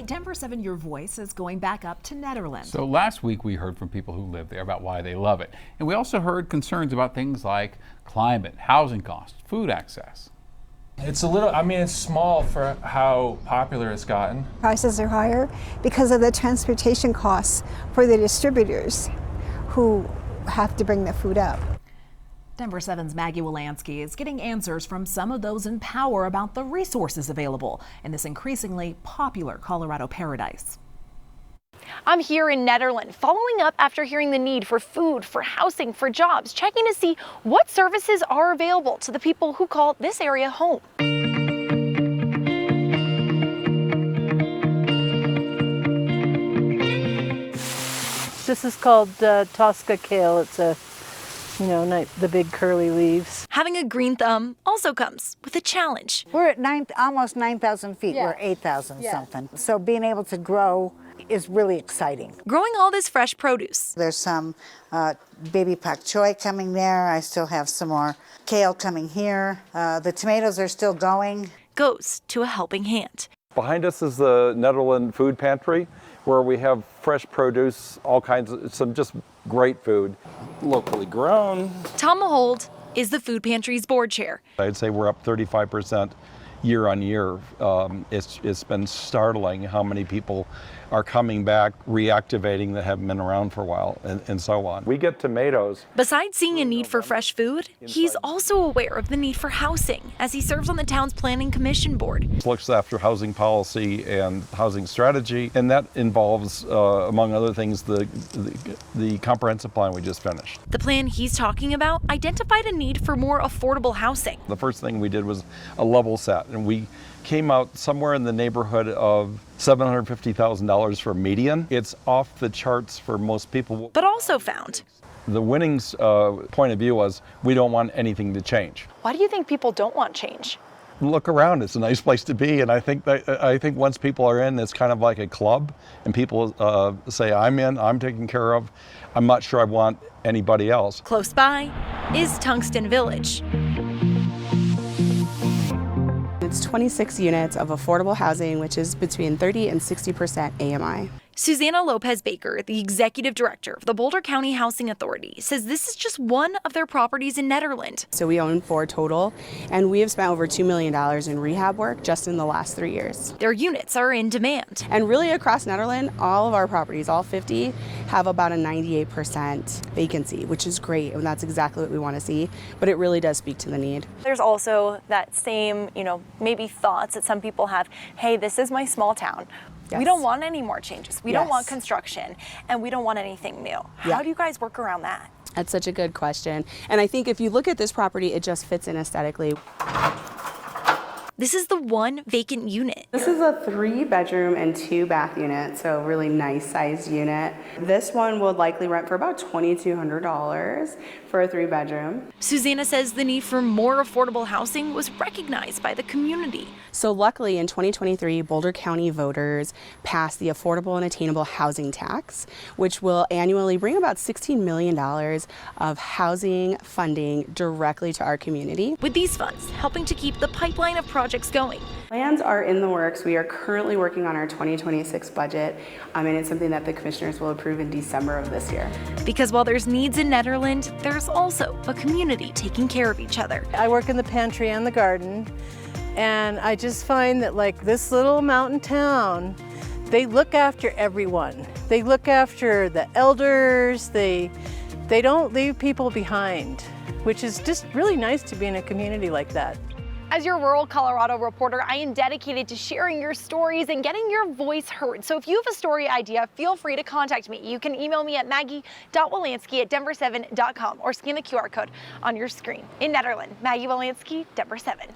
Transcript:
Tonight, Denver7 Your Voice is going back up to Nederland. So last week we heard from people who live there about why they love it. And we also heard concerns about things like climate, housing costs, food access. It's a little, it's small for how popular it's gotten. Prices are higher because of the transportation costs for the distributors who have to bring the food up. Denver7's Maggy Wolanske is getting answers from some of those in power about the resources available in this increasingly popular Colorado paradise. I'm here in Nederland, following up after hearing the need for food, for housing, for jobs, checking to see what services are available to the people who call this area home. This is called Tosca kale. It's the big curly leaves. Having a green thumb also comes with a challenge. We're at almost 9,000 feet. Yeah. We're 8,000 something. So being able to grow is really exciting. Growing all this fresh produce. There's some baby pak choi coming there. I still have some more kale coming here. The tomatoes are still going. Goes to a helping hand. Behind us is the Nederland food pantry, where we have fresh produce, all kinds of, some just great food, locally grown. Tom Mahold is the food pantry's board chair. I'd say we're up 35% year on year. It's been startling how many people are coming back, reactivating that haven't been around for a while, and so on. We get tomatoes. Besides seeing a need for fresh food, he's also aware of the need for housing as he serves on the town's planning commission board. It looks after housing policy and housing strategy, and that involves, among other things, the comprehensive plan we just finished. The plan he's talking about identified a need for more affordable housing. The first thing we did was a level set, and we came out somewhere in the neighborhood of $750,000 for median. It's off the charts for most people. But also found the winning's point of view was we don't want anything to change. Why do you think people don't want change? Look around, it's a nice place to be, and I think once people are in, it's kind of like a club, and people say, I'm in, I'm taken care of, I'm not sure I want anybody else. Close by is Tungsten Village. It's 26 units of affordable housing, which is between 30 and 60% AMI. Susanna Lopez-Baker, the executive director of the Boulder County Housing Authority, says this is just one of their properties in Nederland. So we own 4 total, and we have spent over $2 million in rehab work just in the last 3 years. Their units are in demand. And really across Nederland, all of our properties, all 50, have about a 98% vacancy, which is great, and that's exactly what we want to see, but it really does speak to the need. There's also that same, maybe thoughts that some people have, hey, this is my small town. Yes. We don't want any more changes. We don't want construction, and we don't want anything new. How do you guys work around that? That's such a good question. And I think if you look at this property, it just fits in aesthetically. This is the one vacant unit. This is a 3-bedroom and 2-bath unit, so a really nice sized unit. This one would likely rent for about $2,200 for a 3-bedroom. Susanna says the need for more affordable housing was recognized by the community. So luckily in 2023, Boulder County voters passed the Affordable and Attainable Housing Tax, which will annually bring about $16 million of housing funding directly to our community. With these funds helping to keep the pipeline of projects going. Plans are in the works. We are currently working on our 2026 budget, and it's something that the commissioners will approve in December of this year. Because while there's needs in Nederland, there's also a community taking care of each other. I work in the pantry and the garden, and I just find that like this little mountain town, they look after everyone. They look after the elders, they don't leave people behind, which is just really nice to be in a community like that. As your rural Colorado reporter, I am dedicated to sharing your stories and getting your voice heard. So if you have a story idea, feel free to contact me. You can email me at maggy.wolanske@denver7.com or scan the QR code on your screen. In Nederland, Maggy Wolanske, Denver7.